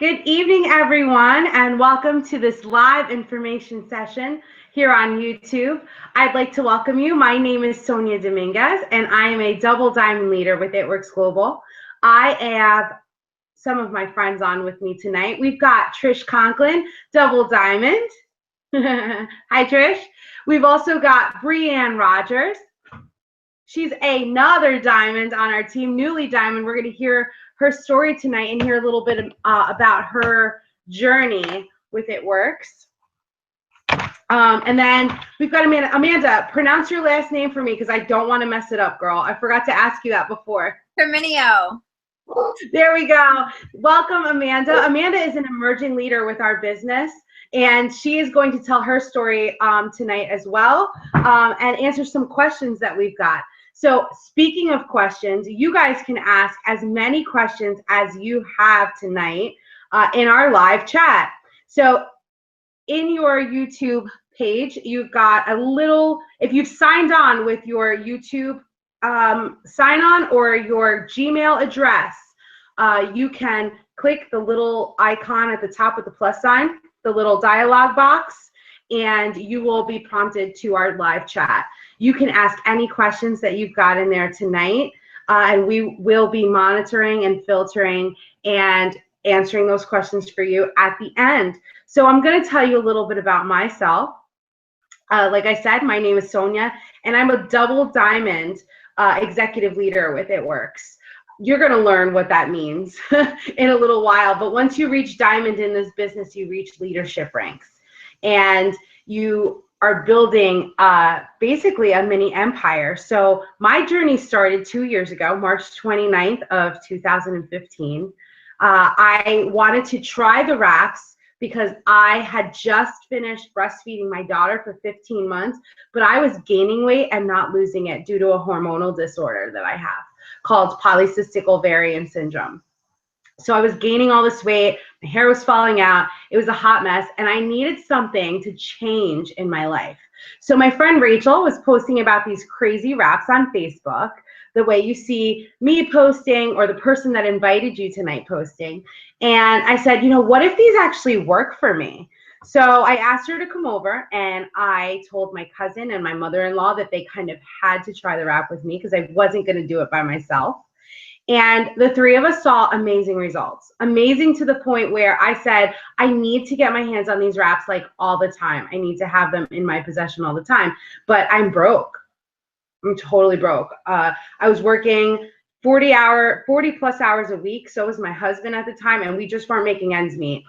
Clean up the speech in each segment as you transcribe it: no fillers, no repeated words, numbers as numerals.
Good evening, everyone, and welcome to this live information session here on YouTube. I'd like to welcome you. My name is Sonia Dominguez, and I am a double diamond leader with It Works Global. I have some of my friends on with me tonight. We've got Trish Conklin, double diamond. Hi, Trish. We've also got Brianne Rodgers. She's another diamond on our team, newly diamond. We're going to hear her story tonight and hear a little bit about her journey with It Works. And then we've got Amanda. Amanda, pronounce your last name for me because I don't want to mess it up, girl. I forgot to ask you that before. Formino. There we go. Welcome, Amanda. Amanda is an emerging leader with our business, and she is going to tell her story tonight as well and answer some questions that we've got. So speaking of questions, you guys can ask as many questions as you have tonight in our live chat. So in your YouTube page, you've got a little, if you've signed on with your YouTube sign on or your Gmail address, you can click the little icon at the top with the plus sign, the little dialog box, and you will be prompted to our live chat. You can ask any questions that you've got in there tonight, and we will be monitoring and filtering and answering those questions for you at the end. So I'm going to tell you a little bit about myself. Like I said, my name is Sonia, and I'm a double diamond executive leader with It Works. You're going to learn what that means in a little while, but once you reach diamond in this business, you reach leadership ranks, and you are building basically a mini empire. So my journey started 2 years ago, March 29th of 2015. I wanted to try the wraps because I had just finished breastfeeding my daughter for 15 months, but I was gaining weight and not losing it due to a hormonal disorder that I have called polycystic ovarian syndrome. So I was gaining all this weight, my hair was falling out, it was a hot mess, and I needed something to change in my life. So my friend Rachel was posting about these crazy wraps on Facebook, the way you see me posting or the person that invited you tonight posting. And I said, you know, what if these actually work for me? So I asked her to come over, and I told my cousin and my mother-in-law that they kind of had to try the wrap with me because I wasn't going to do it by myself. And the three of us saw amazing results, amazing to the point where I said, I need to get my hands on these wraps like all the time. I need to have them in my possession all the time, but I'm broke. I'm totally broke. I was working 40 plus hours a week. So was my husband at the time, and we just weren't making ends meet.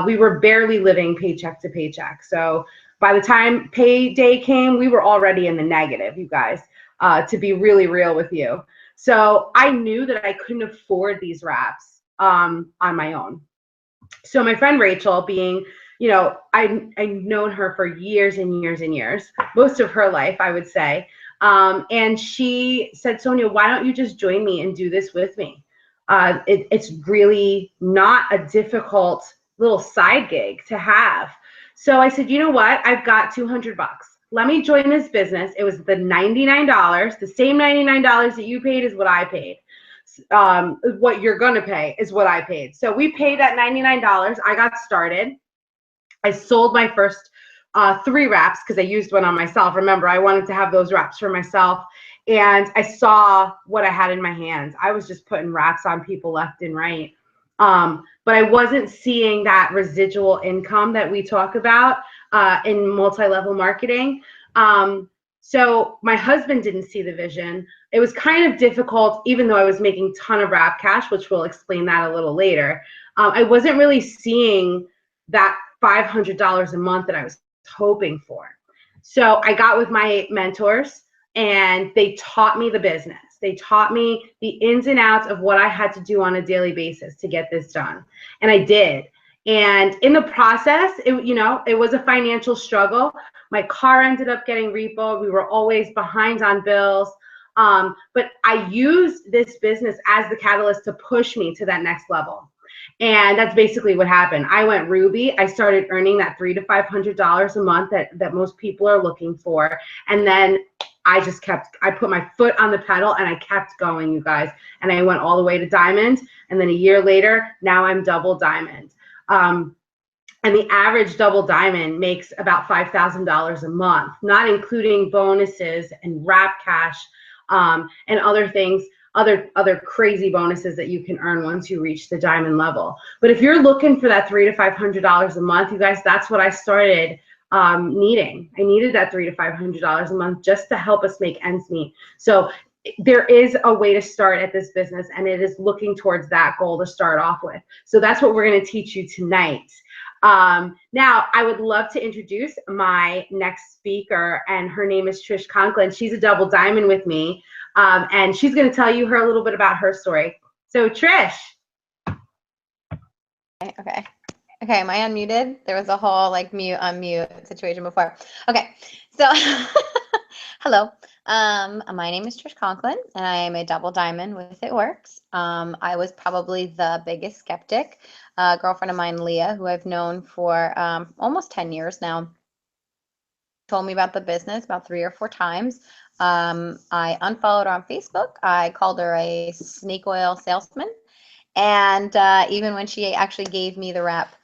We were barely living paycheck to paycheck. So by the time payday came, we were already in the negative, you guys, to be really real with you. So I knew that I couldn't afford these wraps on my own. So my friend Rachel, being, you know, I've known her for years and years and years, most of her life, I would say. And she said, Sonia, why don't you just join me and do this with me? It's really not a difficult little side gig to have. So I said, you know what? I've got $200. Let me join this business. It was the $99, the same $99 that you paid is what I paid. What you're going to pay is what I paid. So we paid that $99. I got started. I sold my first 3 wraps because I used one on myself. Remember, I wanted to have those wraps for myself. And I saw what I had in my hands. I was just putting wraps on people left and right. But I wasn't seeing that residual income that we talk about in multi-level marketing. So my husband didn't see the vision. It was kind of difficult, even though I was making a ton of wrap cash, which we'll explain that a little later. I wasn't really seeing that $500 a month that I was hoping for. So I got with my mentors, and they taught me the business. They taught me the ins and outs of what I had to do on a daily basis to get this done. And I did. And in the process, it was a financial struggle. My car ended up getting repoed. We were always behind on bills. But I used this business as the catalyst to push me to that next level. And that's basically what happened. I went Ruby. I started earning that $300 to $500 a month that most people are looking for. And then I put my foot on the pedal and I kept going, you guys. And I went all the way to diamond. And then a year later, now I'm double diamond. And the average double diamond makes about $5,000 a month, not including bonuses and wrap cash, and other things, other crazy bonuses that you can earn once you reach the diamond level. But if you're looking for that $300 to $500 a month, you guys, that's what I started needing. I needed that $300 to $500 a month just to help us make ends meet. So there is a way to start at this business, and it is looking towards that goal to start off with. So that's what we're going to teach you tonight. Now, I would love to introduce my next speaker, and her name is Trish Conklin. She's a double diamond with me, and she's going to tell you a little bit about her story. So, Trish. Okay, am I unmuted? There was a whole like mute, unmute situation before. Okay, so hello. My name is Trish Conklin, and I am a double diamond with It Works. I was probably the biggest skeptic. A girlfriend of mine, Leah, who I've known for almost 10 years now, told me about the business about 3 or 4 times. I unfollowed her on Facebook. I called her a snake oil salesman. And even when she actually gave me the wrap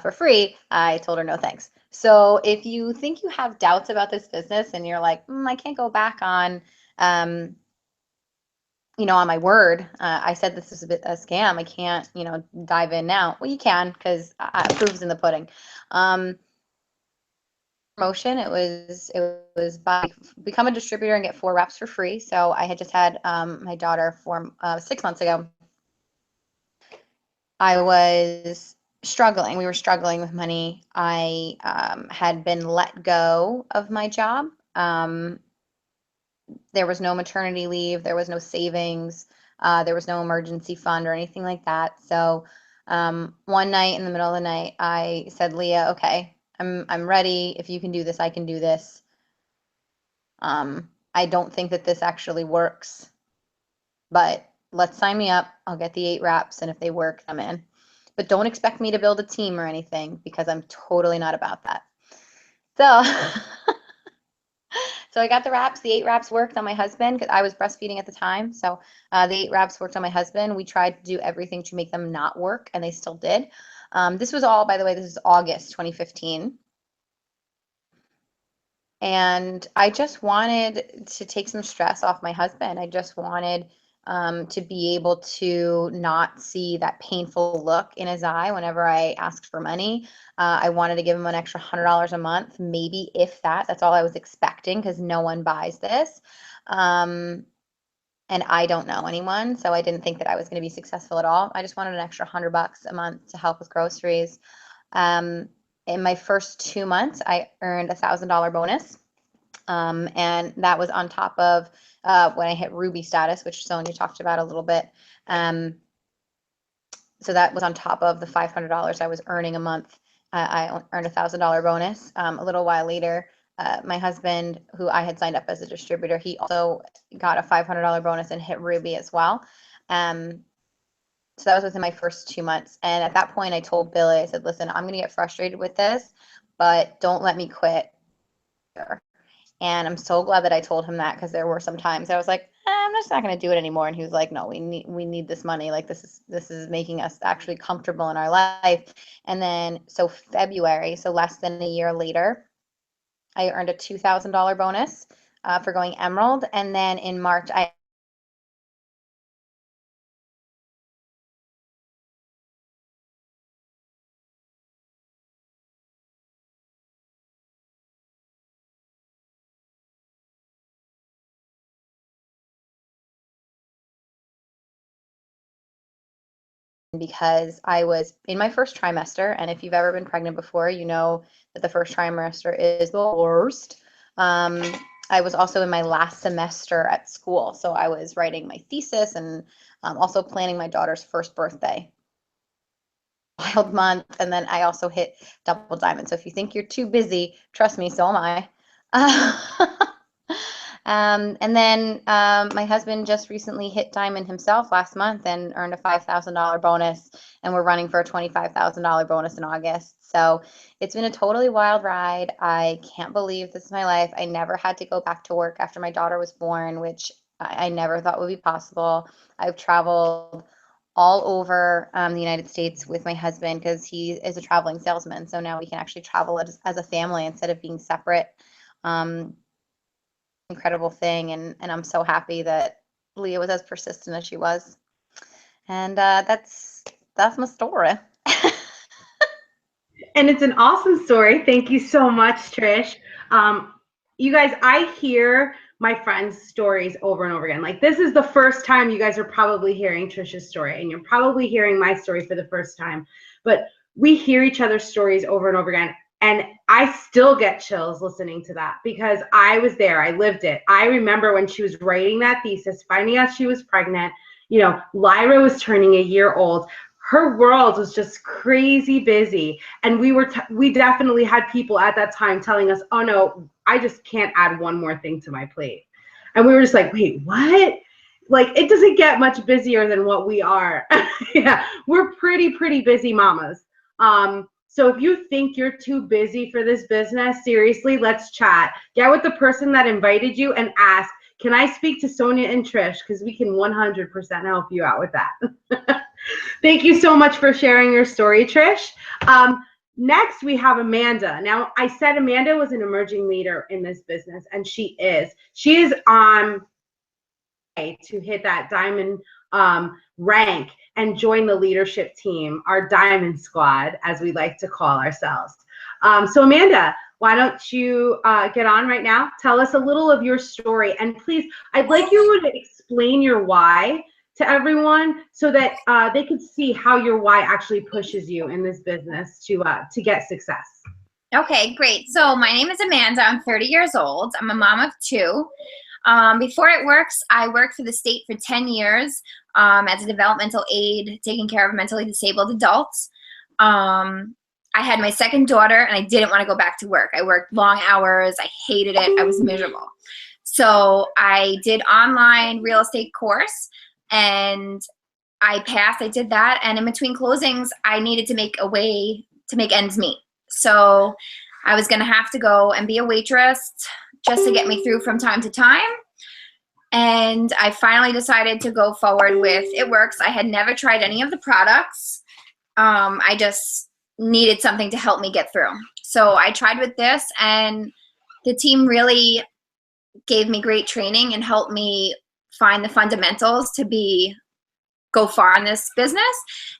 for free, I told her no thanks. So if you think you have doubts about this business and you're like, I can't go back on, on my word, I said this is a scam. I can't, dive in now. Well, you can, because proof's in the pudding. Promotion, it was by become a distributor and get 4 wraps for free. So I had just had my daughter 6 months ago. I was struggling. We were struggling with money. I had been let go of my job. There was no maternity leave. There was no savings. There was no emergency fund or anything like that. So one night in the middle of the night, I said, Leah, okay, I'm ready. If you can do this, I can do this. I don't think that this actually works, but let's sign me up. I'll get the 8 wraps, and if they work, I'm in. But don't expect me to build a team or anything, because I'm totally not about that. So, so I got the wraps. The 8 wraps worked on my husband because I was breastfeeding at the time. So the 8 wraps worked on my husband. We tried to do everything to make them not work, and they still did. This was all, by the way, this is August 2015. And I just wanted to take some stress off my husband. I just wanted to be able to not see that painful look in his eye whenever I asked for money. I wanted to give him an extra $100 a month, maybe, if that. That's all I was expecting, because no one buys this. And I don't know anyone, so I didn't think that I was going to be successful at all. I just wanted an extra $100 a month to help with groceries. In my first 2 months, I earned a $1,000 bonus. And that was on top of when I hit Ruby status, which Sonia talked about a little bit. So that was on top of the $500 I was earning a month. I earned a $1,000 bonus. A little while later, my husband, who I had signed up as a distributor, he also got a $500 bonus and hit Ruby as well. So that was within my first 2 months. And at that point, I told Billy, I said, listen, I'm going to get frustrated with this, but don't let me quit. And I'm so glad that I told him that, because there were some times I was like, I'm just not going to do it anymore. And he was like, no, we need this money. Like, this is making us actually comfortable in our life. And then, so February, so less than a year later, I earned a $2,000 bonus for going Emerald. And then in March, I because I was in my first trimester, and if you've ever been pregnant before, you know that the first trimester is the worst. I was also in my last semester at school, so I was writing my thesis and also planning my daughter's first birthday. Wild month, and then I also hit double diamond. So if you think you're too busy, trust me, so am I. And then my husband just recently hit diamond himself last month and earned a $5,000 bonus, and we're running for a $25,000 bonus in August. So it's been a totally wild ride. I can't believe this is my life. I never had to go back to work after my daughter was born, which I never thought would be possible. I've traveled all over the United States with my husband because he is a traveling salesman. So now we can actually travel as a family instead of being separate. Incredible thing. And I'm so happy that Leah was as persistent as she was. And that's my story. And it's an awesome story. Thank you so much, Trish. You guys, I hear my friends' stories over and over again. Like, this is the first time you guys are probably hearing Trish's story, and you're probably hearing my story for the first time. But we hear each other's stories over and over again. And I still get chills listening to that because I was there. I lived it. I remember when she was writing that thesis, finding out she was pregnant. You know, Lyra was turning a year old. Her world was just crazy busy. And we definitely had people at that time telling us, oh no, I just can't add one more thing to my plate. And we were just like, wait, what? Like, it doesn't get much busier than what we are. Yeah, we're pretty busy mamas. So if you think you're too busy for this business, seriously, let's chat. Get with the person that invited you and ask, can I speak to Sonia and Trish? Because we can 100% help you out with that. Thank you so much for sharing your story, Trish. Next, we have Amanda. Now, I said Amanda was an emerging leader in this business, and she is. She is on to hit that diamond rank and join the leadership team, our diamond squad, as we like to call ourselves. So Amanda, why don't you get on right now? Tell us a little of your story. And please, I'd like you to explain your why to everyone so that they could see how your why actually pushes you in this business to get success. Okay, great. So my name is Amanda. I'm 30 years old. I'm a mom of 2. Before It Works, I worked for the state for 10 years as a developmental aide, taking care of mentally disabled adults. I had my second daughter, and I didn't want to go back to work. I worked long hours. I hated it. I was miserable. So I did online real estate course, and I passed. I did that, and in between closings, I needed to make a way to make ends meet. So I was going to have to go and be a waitress just to get me through from time to time. And I finally decided to go forward with It Works. I had never tried any of the products. I just needed something to help me get through. So I tried with this, and the team really gave me great training and helped me find the fundamentals to go far in this business.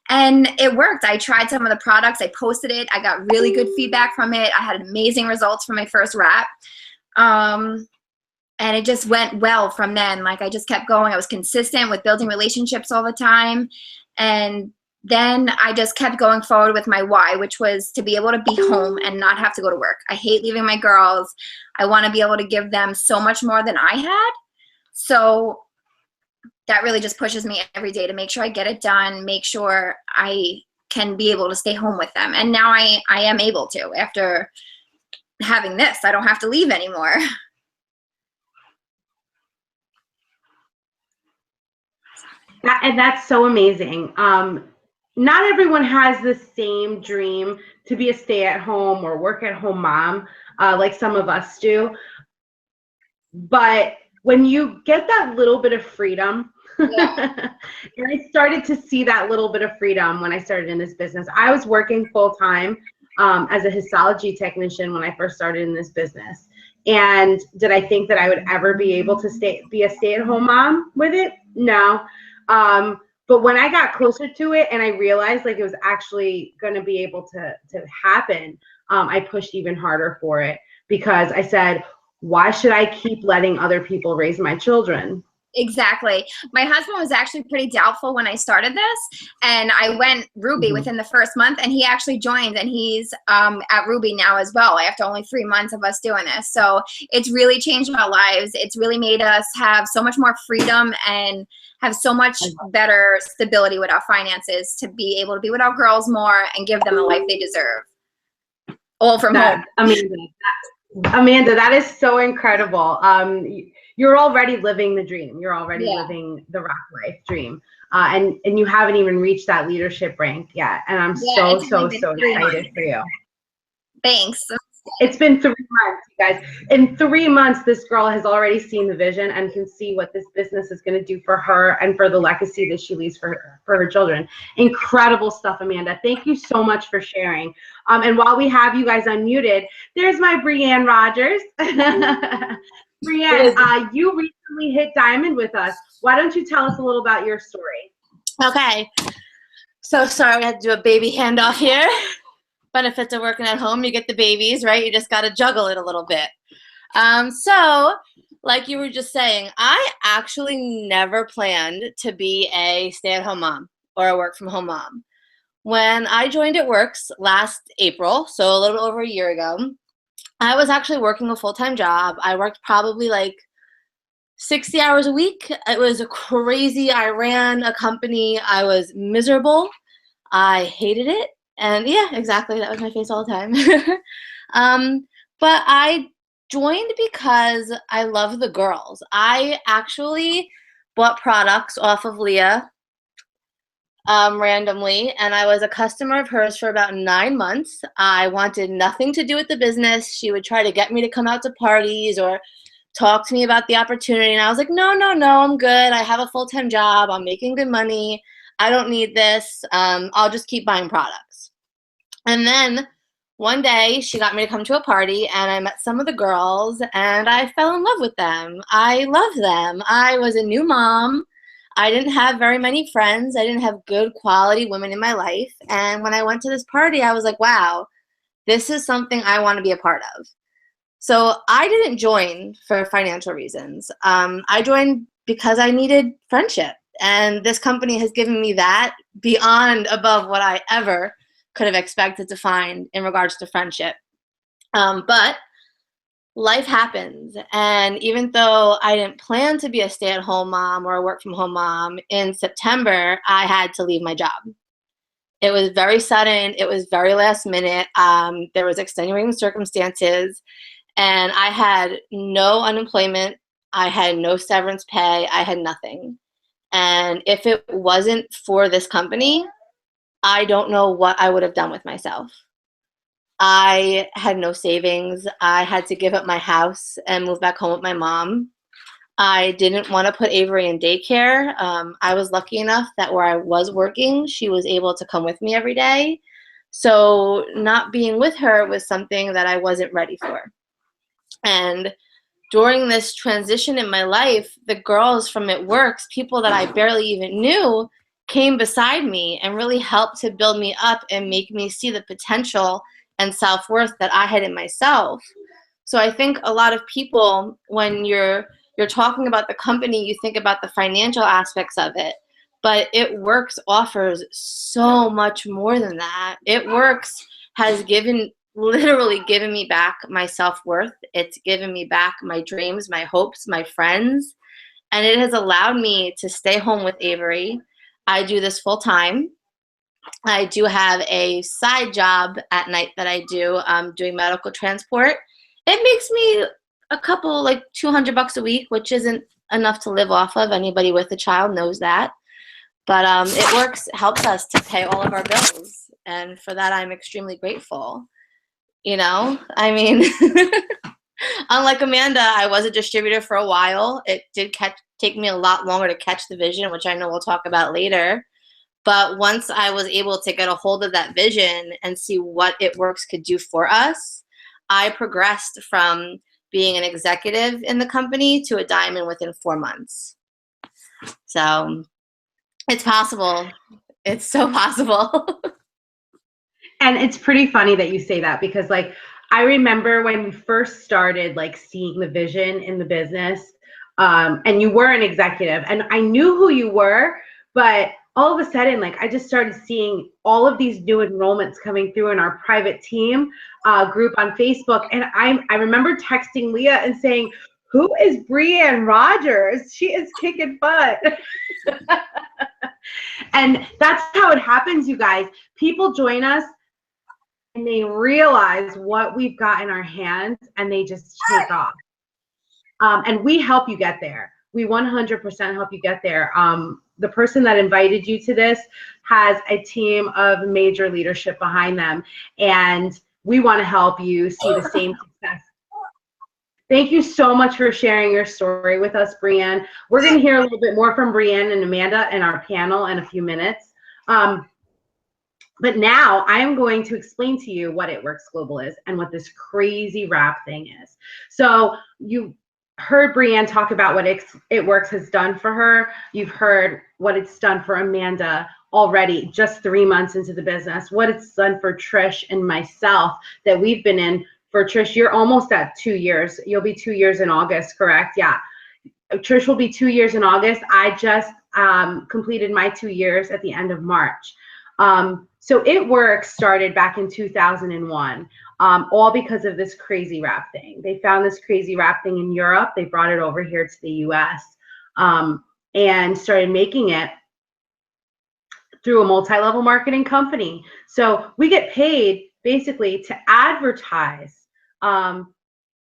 And it worked. I tried some of the products. I posted it. I got really good feedback from it. I had amazing results from my first wrap. And it just went well from then. Like, I just kept going. I was consistent with building relationships all the time. And then I just kept going forward with my why, which was to be able to be home and not have to go to work. I hate leaving my girls. I want to be able to give them so much more than I had. So that really just pushes me every day to make sure I get it done, make sure I can be able to stay home with them. And now I am able to. After having this, I don't have to leave anymore. And that's so amazing. Not everyone has the same dream to be a stay-at-home or work-at-home mom like some of us do. But when you get that little bit of freedom, yeah. And I started to see that little bit of freedom when I started in this business. I was working full-time as a histology technician when I first started in this business. And did I think that I would ever be able to be a stay-at-home mom with it? No. But when I got closer to it and I realized like it was actually going to be able to happen, I pushed even harder for it because I said, why should I keep letting other people raise my children? Exactly. My husband was actually pretty doubtful when I started this, and I went Ruby within the first month, and he actually joined, and he's at Ruby now as well after only 3 months of us doing this. So it's really changed our lives. It's really made us have so much more freedom and have so much better stability with our finances to be able to be with our girls more and give them the life they deserve. All from home. Amanda, that is so incredible. You're already living the dream. You're already living the rock life dream. And you haven't even reached that leadership rank yet. And I'm so excited for you. Thanks. It's been 3 months, you guys. In 3 months, this girl has already seen the vision and can see what this business is going to do for her and for the legacy that she leaves for her children. Incredible stuff, Amanda. Thank you so much for sharing. And while we have you guys unmuted, there's my Brianne Rodgers. Brianne, you recently hit diamond with us. Why don't you tell us a little about your story? Okay. So sorry, we had to do a baby handoff here. Benefits of working at home, you get the babies, right? You just got to juggle it a little bit. So like you were just saying, I actually never planned to be a stay-at-home mom or a work-from-home mom. When I joined It Works last April, so a little over a year ago, I was actually working a full-time job. I worked probably like 60 hours a week. It was crazy. I ran a company. I was miserable. I hated it. And yeah, exactly. That was my face all the time. But I joined because I love the girls. I actually bought products off of Leah randomly, and I was a customer of hers for about 9 months. I wanted nothing to do with the business. She would try to get me to come out to parties or talk to me about the opportunity, and I was like, no, I'm good. I have a full-time job. I'm making good money. I don't need this. I'll just keep buying products. And then one day she got me to come to a party, and I met some of the girls, and I fell in love with them. I love them. I was a new mom. I didn't have very many friends. I didn't have good quality women in my life. And when I went to this party, I was like, wow, this is something I want to be a part of. So I didn't join for financial reasons. I joined because I needed friendship. And this company has given me that beyond above what I ever could have expected to find in regards to friendship. But life happens. And even though I didn't plan to be a stay-at-home mom or a work-from-home mom, in September, I had to leave my job. It was very sudden. It was very last minute. There was extenuating circumstances. And I had no unemployment. I had no severance pay. I had nothing. And if it wasn't for this company, I don't know what I would have done with myself. I had no savings. I had to give up my house and move back home with my mom. I didn't want to put Avery in daycare. I was lucky enough that where I was working, she was able to come with me every day. So not being with her was something that I wasn't ready for. And during this transition in my life, the girls from It Works, people that I barely even knew, came beside me and really helped to build me up and make me see the potential and self-worth that I had in myself. So I think a lot of people, when you're talking about the company, you think about the financial aspects of it, but It Works offers so much more than that. It Works has literally given me back my self-worth. It's given me back my dreams, my hopes, my friends, and it has allowed me to stay home with Avery. I do this full time. I do have a side job at night that I do doing medical transport. It makes me a couple, like $200 a week, which isn't enough to live off of. Anybody with a child knows that. But It Works helps us to pay all of our bills. And for that, I'm extremely grateful. You know, I mean, unlike Amanda, I was a distributor for a while. It did take me a lot longer to catch the vision, which I know we'll talk about later. But once I was able to get a hold of that vision and see what It Works could do for us, I progressed from being an executive in the company to a diamond within 4 months. So it's possible. It's so possible. And it's pretty funny that you say that, because like I remember when you first started like seeing the vision in the business, and you were an executive, and I knew who you were, but all of a sudden, like I just started seeing all of these new enrollments coming through in our private team group on Facebook, and I remember texting Leah and saying, "Who is Brianne Rodgers? She is kicking butt." And that's how it happens, you guys. People join us and they realize what we've got in our hands and they just take off. And we help you get there. We 100% help you get there. The person that invited you to this has a team of major leadership behind them. And we want to help you see the same success. Thank you so much for sharing your story with us, Brianne. We're going to hear a little bit more from Brianne and Amanda in our panel in a few minutes. But now I'm going to explain to you what It Works Global is and what this crazy wrap thing is. So you heard Brianne talk about what It Works has done for her. You've heard what it's done for Amanda already, just 3 months into the business, what it's done for Trish and myself that we've been in. For Trish, you're almost at 2 years. You'll be 2 years in August, correct? Yeah. Trish will be 2 years in August. I just completed my 2 years at the end of March. So It Works started back in 2001, all because of this crazy wrap thing. They found this crazy wrap thing in Europe. They brought it over here to the US and started making it through a multi-level marketing company. So we get paid basically to advertise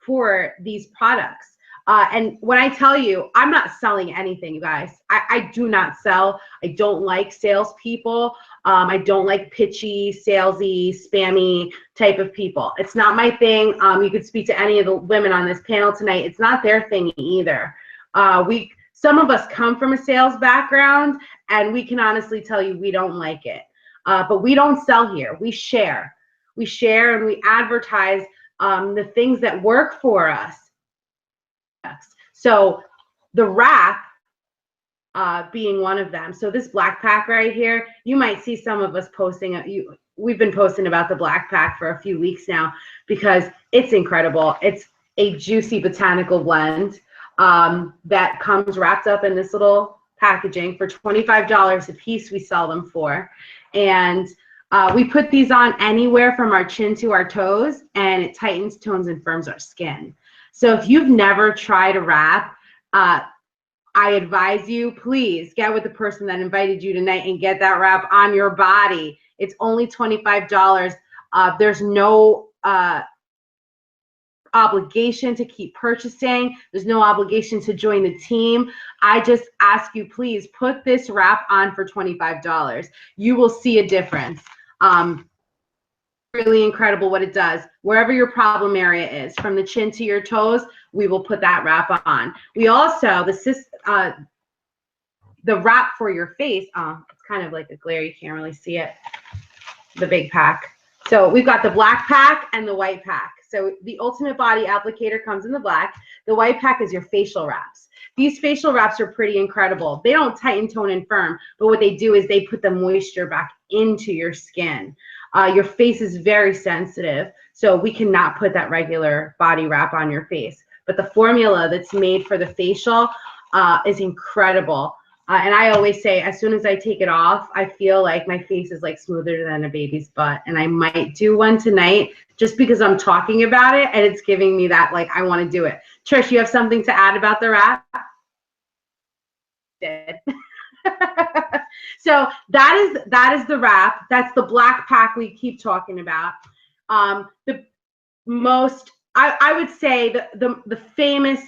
for these products. And when I tell you, I'm not selling anything, you guys. I do not sell. I don't like salespeople. I don't like pitchy, salesy, spammy type of people. It's not my thing. You could speak to any of the women on this panel tonight. It's not their thing either. Some of us come from a sales background, and we can honestly tell you we don't like it. But we don't sell here. We share. We share and we advertise the things that work for us. So the wrap being one of them. So this black pack right here, you might see some of us posting. We've been posting about the black pack for a few weeks now because it's incredible. It's a juicy botanical blend that comes wrapped up in this little packaging for $25 a piece. We sell them for, and we put these on anywhere from our chin to our toes, and it tightens, tones, and firms our skin. So if you've never tried a wrap, I advise you, please get with the person that invited you tonight and get that wrap on your body. It's only $25. There's no obligation to keep purchasing. There's no obligation to join the team. I just ask you, please put this wrap on for $25. You will see a difference. Really incredible what it does. Wherever your problem area is, from the chin to your toes, we will put that wrap on. We also, the wrap for your face, it's kind of like a glare, you can't really see it, the big pack. So we've got the black pack and the white pack. So the Ultimate Body Applicator comes in the black. The white pack is your facial wraps. These facial wraps are pretty incredible. They don't tighten, tone, and firm, but what they do is they put the moisture back into your skin. Your face is very sensitive, so we cannot put that regular body wrap on your face. But the formula that's made for the facial is incredible. And I always say, as soon as I take it off, I feel like my face is like smoother than a baby's butt. And I might do one tonight just because I'm talking about it and it's giving me that, like, I want to do it. Trish, you have something to add about the wrap? Did. So that is the wrap. That's the black pack we keep talking about. The most, I would say the famous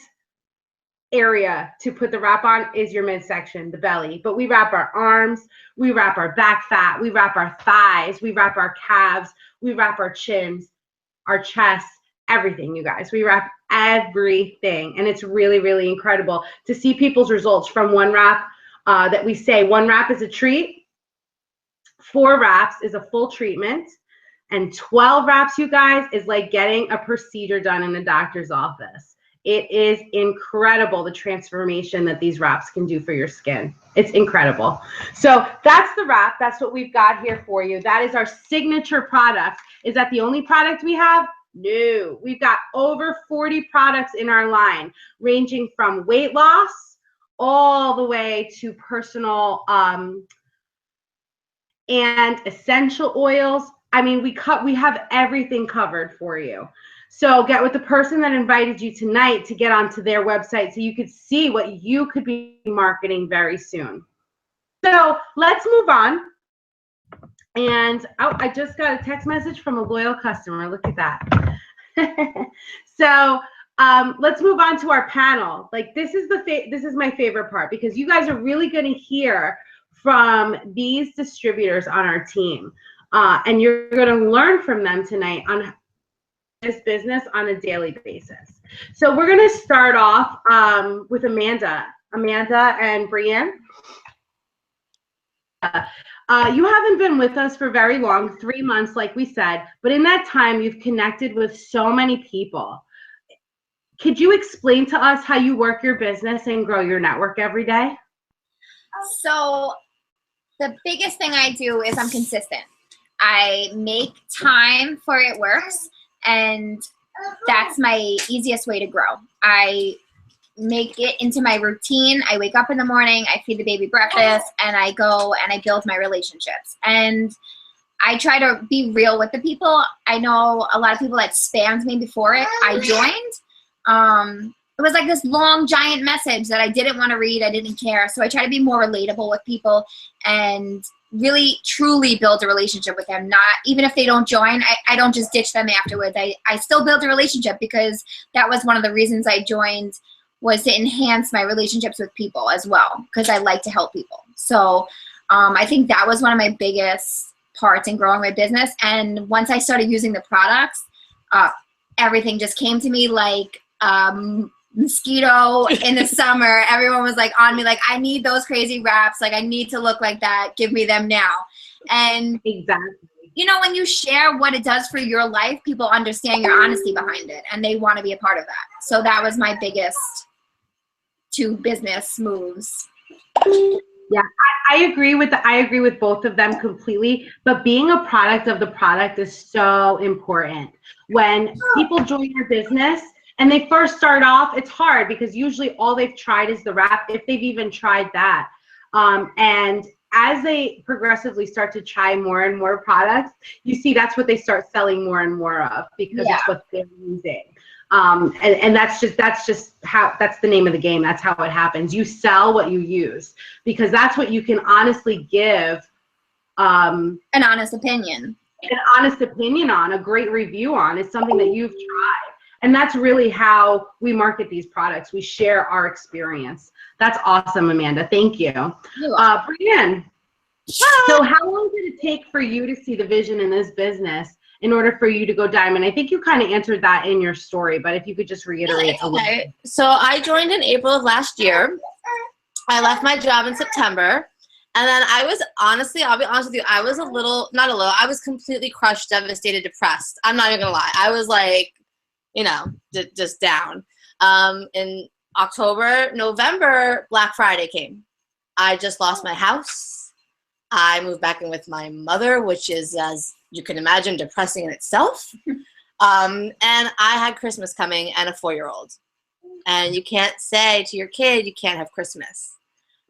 area to put the wrap on is your midsection, the belly. But we wrap our arms, we wrap our back fat, we wrap our thighs, we wrap our calves, we wrap our chins, our chests, everything, you guys. We wrap everything. And it's really, really incredible to see people's results from one wrap. That we say one wrap is a treat, 4 wraps is a full treatment, and 12 wraps, you guys, is like getting a procedure done in the doctor's office. It is incredible the transformation that these wraps can do for your skin. It's incredible. So that's the wrap. That's what we've got here for you. That is our signature product. Is that the only product we have? No. We've got over 40 products in our line, ranging from weight loss all the way to personal and essential oils. I mean, we have everything covered for you. So get with the person that invited you tonight to get onto their website so you could see what you could be marketing very soon. So let's move on. And I just got a text message from a loyal customer. Look at that. So let's move on to our panel. Like, this is my favorite part, because you guys are really going to hear from these distributors on our team. And you're going to learn from them tonight on this business on a daily basis. So we're going to start off with Amanda and Brianne. You haven't been with us for very long, 3 months, like we said, but in that time, you've connected with so many people. Could you explain to us how you work your business and grow your network every day? So the biggest thing I do is I'm consistent. I make time for it works, and that's my easiest way to grow. I make it into my routine. I wake up in the morning, I feed the baby breakfast, and I go and I build my relationships. And I try to be real with the people. I know a lot of people that spammed me before I joined. It was like this long, giant message that I didn't want to read. I didn't care. So I try to be more relatable with people and really, truly build a relationship with them. Not even if they don't join, I don't just ditch them afterwards. I still build a relationship, because that was one of the reasons I joined, was to enhance my relationships with people as well, because I like to help people. So I think that was one of my biggest parts in growing my business. And once I started using the products, everything just came to me like mosquito in the summer. Everyone was like on me, like, I need those crazy wraps. Like, I need to look like that. Give me them now. And exactly, you know, when you share what it does for your life, people understand your honesty behind it, and they want to be a part of that. So that was my biggest 2 business moves. Yeah, I agree with both of them completely. But being a product of the product is so important. When people join your business and they first start off, it's hard, because usually all they've tried is the wrap, if they've even tried that. And as they progressively start to try more and more products, you see that's what they start selling more and more of, because it's what they're using. And that's the name of the game. That's how it happens. You sell what you use, because that's what you can honestly give an honest opinion. An honest opinion on, a great review on, is something that you've tried. And that's really how we market these products. We share our experience. That's awesome, Amanda. Thank you. Brianne, so how long did it take for you to see the vision in this business in order for you to go diamond? I think you kind of answered that in your story, but if you could just reiterate a little bit. So I joined in April of last year. I left my job in September. And then I was, honestly, I'll be honest with you, I was I was completely crushed, devastated, depressed. I'm not even going to lie. I was like, just down. In November, Black Friday came. I just lost my house. I moved back in with my mother, which is, as you can imagine, depressing in itself. And I had Christmas coming and a 4-year-old. And you can't say to your kid, you can't have Christmas.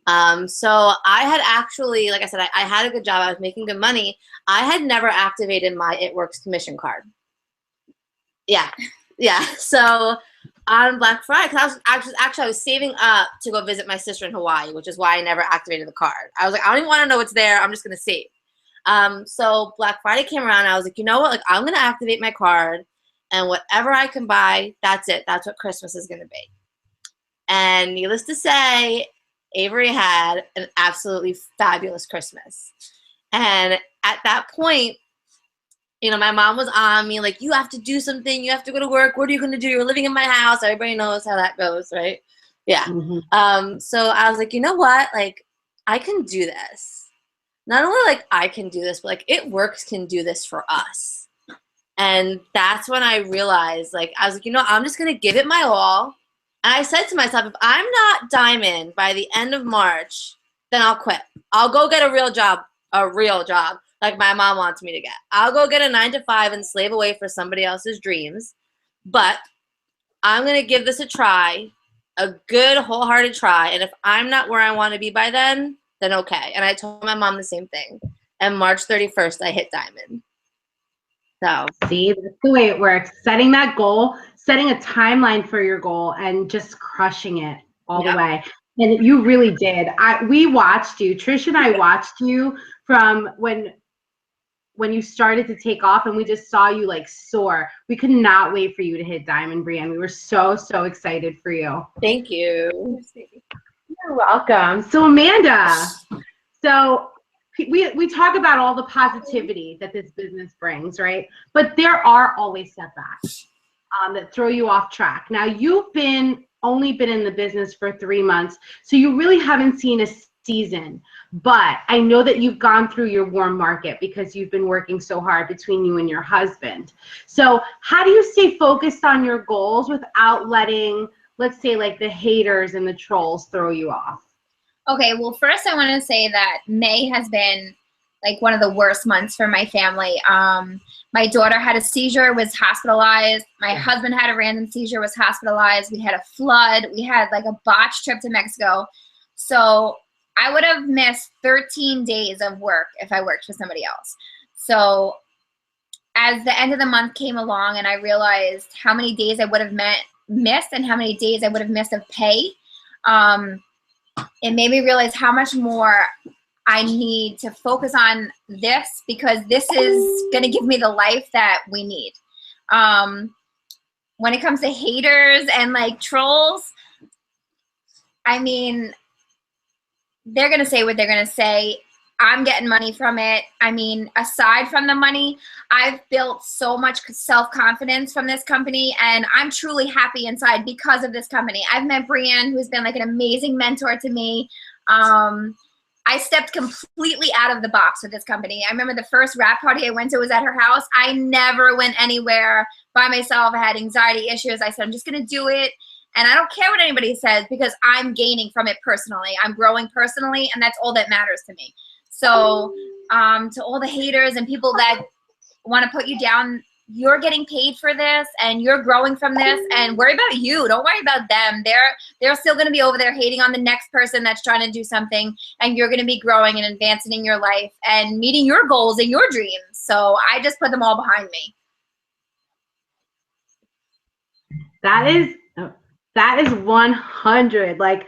So I had actually, like I said, I had a good job. I was making good money. I had never activated my It Works commission card. Yeah. So on Black Friday, because I was saving up to go visit my sister in Hawaii, which is why I never activated the card. I was like, I don't even want to know what's there. I'm just going to save. So Black Friday came around. I was like, you know what? Like, I'm going to activate my card, and whatever I can buy, that's it. That's what Christmas is going to be. And needless to say, Avery had an absolutely fabulous Christmas. And at that point, my mom was on me, like, you have to do something. You have to go to work. What are you going to do? You're living in my house. Everybody knows how that goes, right? Yeah. Mm-hmm. So I was like, you know what? Like, I can do this. Not only, like, I can do this, but, like, It Works can do this for us. And that's when I realized, like, I was like, I'm just going to give it my all. And I said to myself, if I'm not diamond by the end of March, then I'll quit. I'll go get a real job, like my mom wants me to get. I'll go get a 9-to-5 and slave away for somebody else's dreams. But I'm going to give this a try, a good, wholehearted try. And if I'm not where I want to be by then okay. And I told my mom the same thing. And March 31st, I hit diamond. So see, that's the way it works. Setting that goal, setting a timeline for your goal, and just crushing it all the way. And you really did. We watched you. Trish and I watched you from when you started to take off, and we just saw you like soar. We could not wait for you to hit diamond, Brianne. We were so excited for you. Thank you. You're welcome. So Amanda, we talk about all the positivity that this business brings, right? But there are always setbacks that throw you off track. Now, you've only been in the business for 3 months, so you really haven't seen a season. But I know that you've gone through your warm market because you've been working so hard between you and your husband. So how do you stay focused on your goals without letting, let's say, like the haters and the trolls throw you off? Okay, well, first I want to say that May has been like one of the worst months for my family. My daughter had a seizure, was hospitalized. My husband had a random seizure, was hospitalized. We had a flood. We had like a botched trip to Mexico. So I would have missed 13 days of work if I worked for somebody else. So as the end of the month came along and I realized how many days I would have missed and how many days I would have missed of pay, it made me realize how much more I need to focus on this, because this is going to give me the life that we need. When it comes to haters and like trolls, I mean, they're going to say what they're going to say. I'm getting money from it. I mean, aside from the money, I've built so much self-confidence from this company, and I'm truly happy inside because of this company. I've met Brianne, who's been like an amazing mentor to me. I stepped completely out of the box with this company. I remember the first wrap party I went to was at her house. I never went anywhere by myself. I had anxiety issues. I said, I'm just going to do it. And I don't care what anybody says, because I'm gaining from it personally. I'm growing personally, and that's all that matters to me. So to all the haters and people that want to put you down, you're getting paid for this and you're growing from this, and worry about you. Don't worry about them. They're still going to be over there hating on the next person that's trying to do something, and you're going to be growing and advancing in your life and meeting your goals and your dreams. So I just put them all behind me. That is 100. Like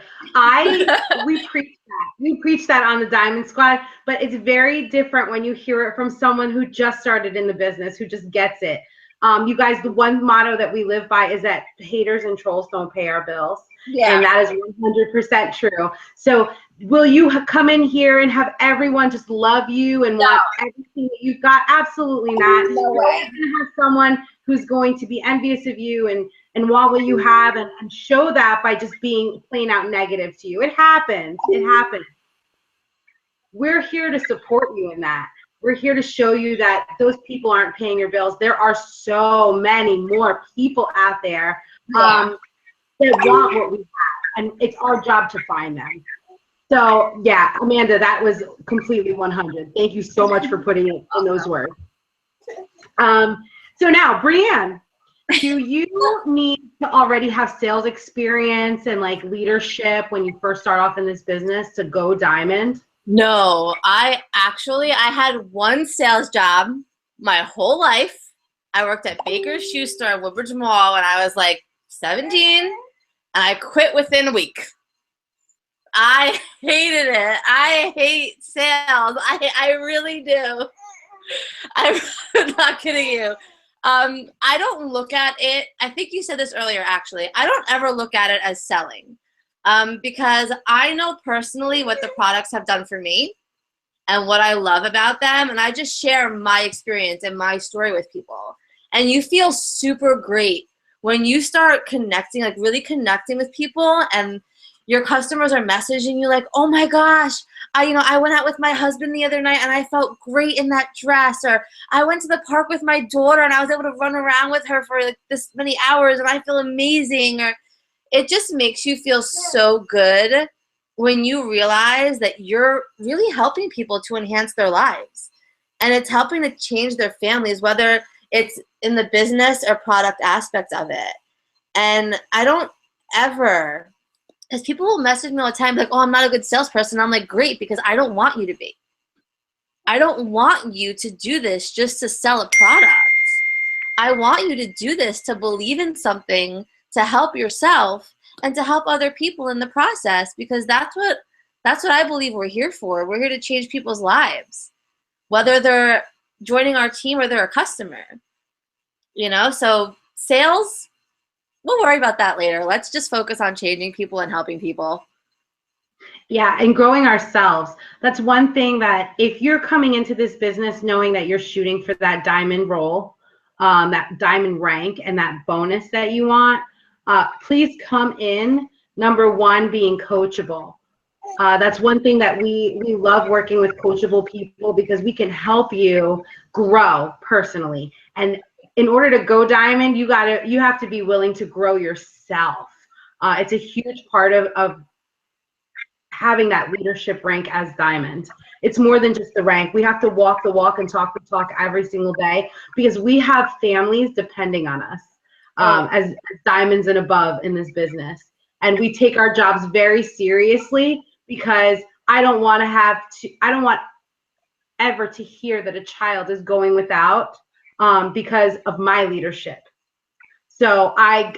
we preach that. We preach that on the Diamond Squad, but it's very different when you hear it from someone who just started in the business, who just gets it. You guys, the one motto that we live by is that haters and trolls don't pay our bills. Yeah. And that is 100% true. So will you come in here and have everyone just love you and want everything that you've got? Absolutely not. No way. You're going to have someone who's going to be envious of you and want what you have and show that by just being plain out negative to you. It happens. It happens. We're here to support you in that. We're here to show you that those people aren't paying your bills. There are so many more people out there that want what we have, and it's our job to find them. So yeah, Amanda, that was completely 100. Thank you so much for putting it in those words. So now, Brianne, do you need to already have sales experience and like leadership when you first start off in this business to go diamond? No, I had one sales job my whole life. I worked at Baker's Shoe Store in Woodbridge Mall when I was like 17, and I quit within a week. I hated it. I hate sales. I really do. I'm not kidding you. I don't look at it, I think you said this earlier actually, I don't ever look at it as selling, because I know personally what the products have done for me and what I love about them, and I just share my experience and my story with people. And you feel super great when you start connecting, like really connecting with people, and your customers are messaging you like, oh my gosh, I went out with my husband the other night and I felt great in that dress, or I went to the park with my daughter and I was able to run around with her for like this many hours and I feel amazing. Or it just makes you feel so good when you realize that you're really helping people to enhance their lives, and it's helping to change their families, whether it's in the business or product aspects of it. And I don't ever, because people will message me all the time like, oh, I'm not a good salesperson. I'm like, great, because I don't want you to be. I don't want you to do this just to sell a product. I want you to do this to believe in something, to help yourself, and to help other people in the process, because that's what I believe we're here for. We're here to change people's lives, whether they're joining our team or they're a customer. So sales, we'll worry about that later. Let's just focus on changing people and helping people. Yeah, and growing ourselves. That's one thing that if you're coming into this business knowing that you're shooting for that diamond role, that diamond rank and that bonus that you want, please come in, number one, being coachable. That's one thing that we love working with coachable people because we can help you grow personally. And in order to go diamond, you have to be willing to grow yourself. It's a huge part of having that leadership rank as diamond. It's more than just the rank. We have to walk the walk and talk the talk every single day because we have families depending on us as diamonds and above in this business. And we take our jobs very seriously because I don't want ever to hear that a child is going without because of my leadership. So I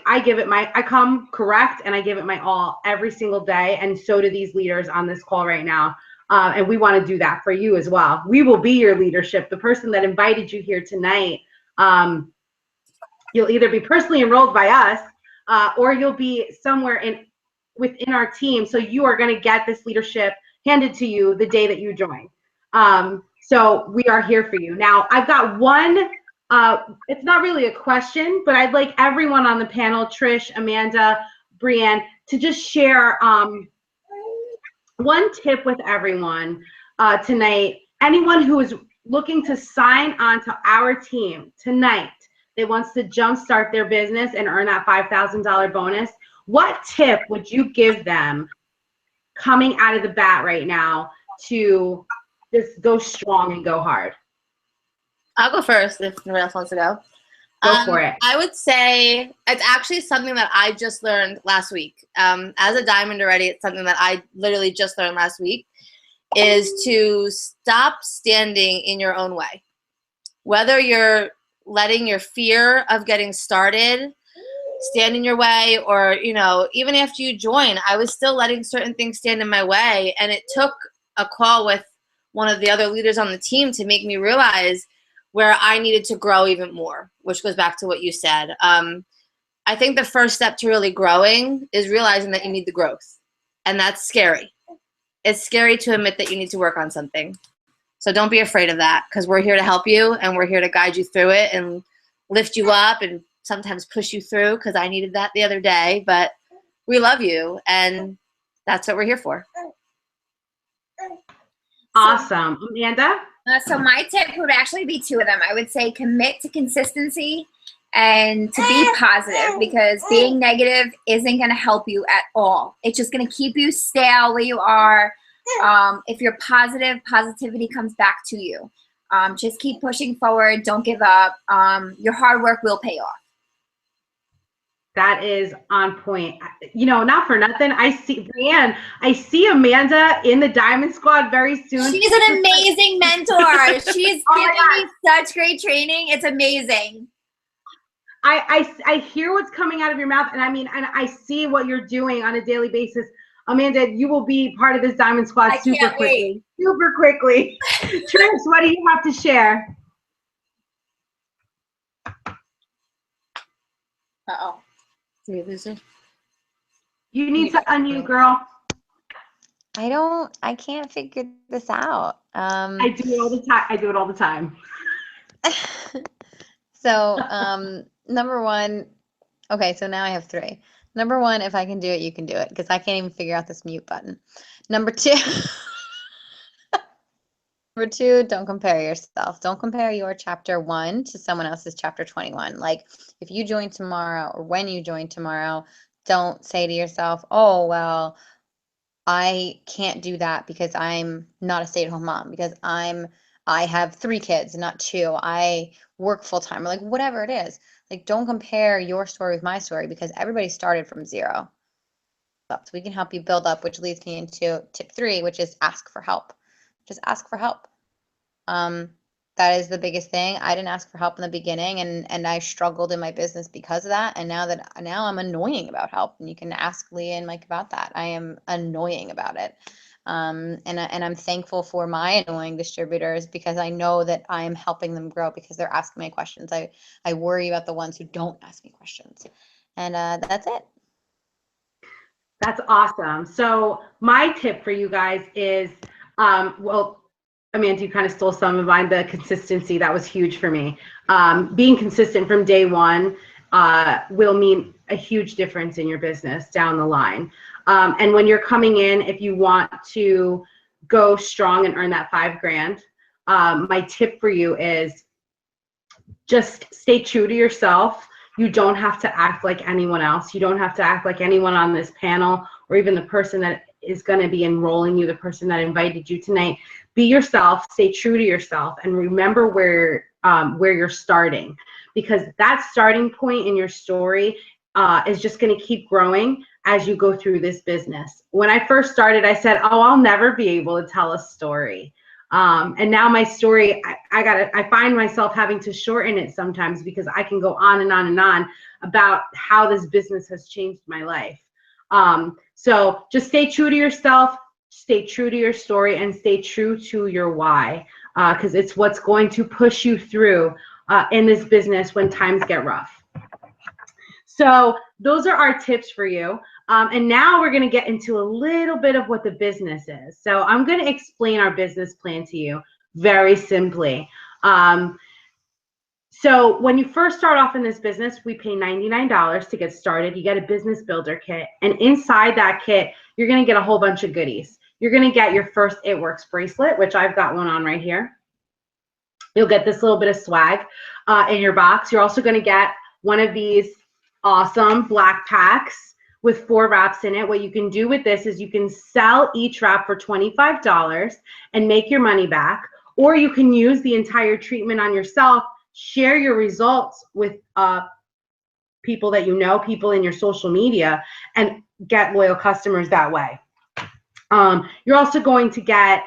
come correct and I give it my all every single day. And so do these leaders on this call right now. And we want to do that for you as well. We will be your leadership. The person that invited you here tonight, you'll either be personally enrolled by us or you'll be somewhere within our team. So you are going to get this leadership handed to you the day that you join. So we are here for you. Now, I've got one. It's not really a question, but I'd like everyone on the panel, Trish, Amanda, Brianne, to just share one tip with everyone tonight. Anyone who is looking to sign on to our team tonight that wants to jumpstart their business and earn that $5,000 bonus, what tip would you give them coming out of the bat right now to just go strong and go hard? I'll go first if nobody else wants to go. Go for it. I would say it's actually something that I just learned last week. As a diamond already, it's something that I literally just learned last week, is to stop standing in your own way. Whether you're letting your fear of getting started stand in your way or, even after you join, I was still letting certain things stand in my way. And it took a call with one of the other leaders on the team to make me realize where I needed to grow even more, which goes back to what you said. I think the first step to really growing is realizing that you need the growth. And that's scary. It's scary to admit that you need to work on something. So don't be afraid of that because we're here to help you and we're here to guide you through it and lift you up and sometimes push you through because I needed that the other day. But we love you and that's what we're here for. Awesome. Amanda? So my tip would actually be two of them. I would say commit to consistency and to be positive because being negative isn't going to help you at all. It's just going to keep you stale where you are. If you're positive, positivity comes back to you. Just keep pushing forward. Don't give up. Your hard work will pay off. That is on point. Not for nothing. I see Amanda in the Diamond Squad very soon. She's an amazing mentor. She's giving me such great training. It's amazing. I hear what's coming out of your mouth, and I see what you're doing on a daily basis. Amanda, you will be part of this Diamond Squad super quickly. Trish, what do you have to share? Uh-oh. Did we lose her? You need to unmute, girl. I can't figure this out. I do it all the time. So, number one, okay, so now I have three. Number one, if I can do it, you can do it, because I can't even figure out this mute button. Number two, don't compare yourself. Don't compare your chapter 1 to someone else's chapter 21. Like, if you join tomorrow or when you join tomorrow, don't say to yourself, oh, well, I can't do that because I'm not a stay-at-home mom, because I have 3 kids, not 2. I work full-time, or like whatever it is. Like, don't compare your story with my story, because everybody started from 0. So we can help you build up, which leads me into tip 3, which is ask for help. Just ask for help. That is the biggest thing. I didn't ask for help in the beginning, and I struggled in my business because of that. And now I'm annoying about help. And you can ask Leah and Mike about that. I am annoying about it. And I'm thankful for my annoying distributors, because I know that I am helping them grow because they're asking me questions. I worry about the ones who don't ask me questions. And that's it. That's awesome. So my tip for you guys is, well, Amanda, you kind of stole some of mine. The consistency, that was huge for me. Being consistent from day one will mean a huge difference in your business down the line. And when you're coming in, if you want to go strong and earn that $5,000, my tip for you is just stay true to yourself. You don't have to act like anyone else. You don't have to act like anyone on this panel or even the person that is going to be enrolling you, the person that invited you tonight. Be yourself, stay true to yourself, and remember where you're starting, because that starting point in your story is just going to keep growing as you go through this business. When I first started, I said, oh, I'll never be able to tell a story. And now my story, I find myself having to shorten it sometimes because I can go on and on and on about how this business has changed my life. So just stay true to yourself, stay true to your story, and stay true to your why, because it's what's going to push you through in this business when times get rough. So those are our tips for you. And now we're going to get into a little bit of what the business is. So I'm going to explain our business plan to you very simply. So when you first start off in this business, we pay $99 to get started. You get a business builder kit. And inside that kit, you're going to get a whole bunch of goodies. You're going to get your first It Works bracelet, which I've got one on right here. You'll get this little bit of swag in your box. You're also going to get one of these awesome black packs with 4 wraps in it. What you can do with this is you can sell each wrap for $25 and make your money back, or you can use the entire treatment on yourself, share your results with people that you know, people in your social media, and get loyal customers that way. You're also going to get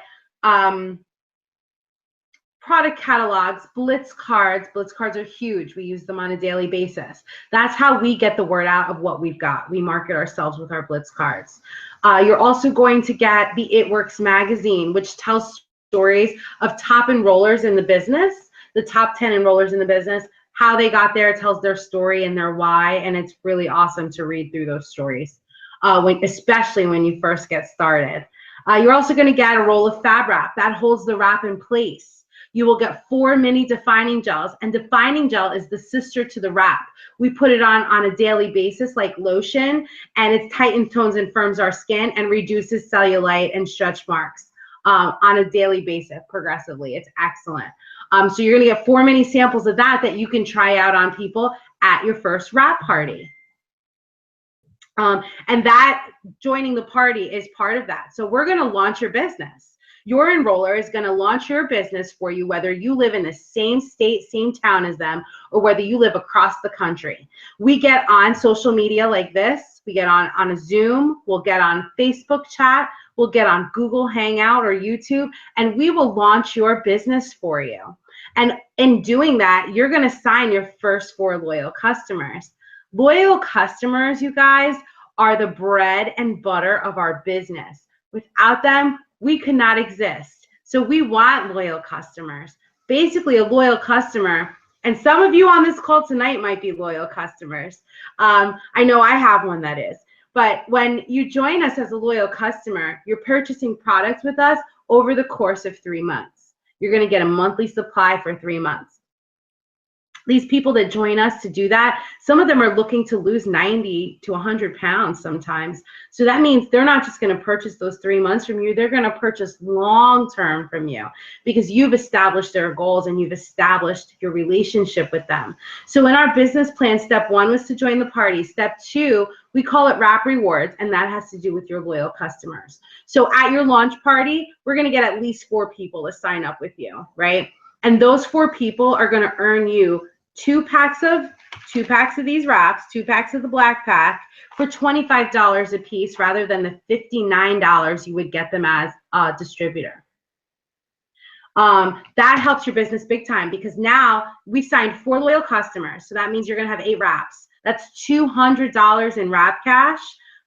product catalogs, Blitz cards. Blitz cards are huge. We use them on a daily basis. That's how we get the word out of what we've got. We market ourselves with our Blitz cards. You're also going to get the It Works magazine, which tells stories of top enrollers in the business, the top 10 enrollers in the business, how they got there. It tells their story and their why, and it's really awesome to read through those stories, especially when you first get started. You're also going to get a roll of Fab Wrap that holds the wrap in place. You will get 4 mini defining gels, and defining gel is the sister to the wrap. We put it on a daily basis like lotion, and it tightens, tones, and firms our skin and reduces cellulite and stretch marks on a daily basis progressively. It's excellent. So you're going to get 4 mini samples of that you can try out on people at your first wrap party. And that joining the party is part of that. So we're going to launch your business. Your enroller is going to launch your business for you, whether you live in the same state, same town as them, or whether you live across the country. We get on social media like this. We get on a Zoom. We'll get on Facebook chat. We'll get on Google Hangout or YouTube, and we will launch your business for you. And in doing that, you're going to sign your first 4 loyal customers. Loyal customers, you guys, are the bread and butter of our business. Without them, we could not exist. So we want loyal customers. Basically, a loyal customer, and some of you on this call tonight might be loyal customers. I know I have one that is. But when you join us as a loyal customer, you're purchasing products with us over the course of 3 months. You're going to get a monthly supply for 3 months. These people that join us to do that, some of them are looking to lose 90 to 100 pounds sometimes. So that means they're not just going to purchase those 3 months from you. They're going to purchase long-term from you because you've established their goals and you've established your relationship with them. So in our business plan, step 1 was to join the party. Step 2, we call it Wrap Rewards, and that has to do with your loyal customers. So at your launch party, we're going to get at least 4 people to sign up with you, right? And those 4 people are going to earn you 2 packs of these wraps, 2 packs of the black pack for $25 a piece rather than the $59 you would get them as a distributor. That helps your business big time because now we signed 4 loyal customers. So that means you're going to have 8 wraps. That's $200 in wrap cash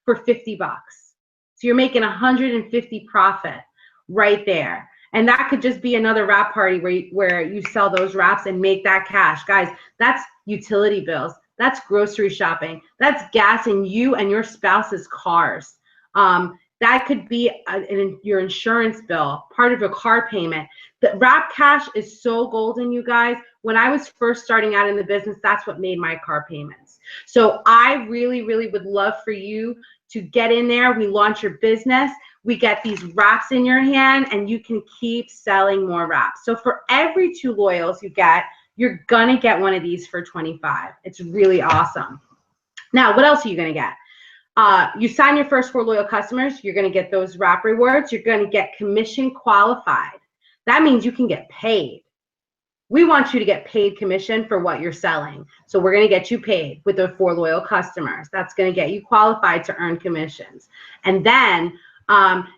for 50 bucks. So you're making 150 profit right there. And that could just be another wrap party where you sell those wraps and make that cash. Guys, that's utility bills. That's grocery shopping. That's gas in you and your spouse's cars. That could be your insurance bill, part of your car payment. The Wrap Cash is so golden, you guys. When I was first starting out in the business, that's what made my car payments. So I really, really would love for you to get in there. We launch your business. We get these wraps in your hand, and you can keep selling more wraps. So for every 2 loyals you get, you're going to get one of these for $25. It's really awesome. Now, what else are you going to get? You sign your first 4 loyal customers, you're going to get those wrap rewards. You're going to get commission qualified. That means you can get paid. We want you to get paid commission for what you're selling. So we're going to get you paid with the 4 loyal customers. That's going to get you qualified to earn commissions. And then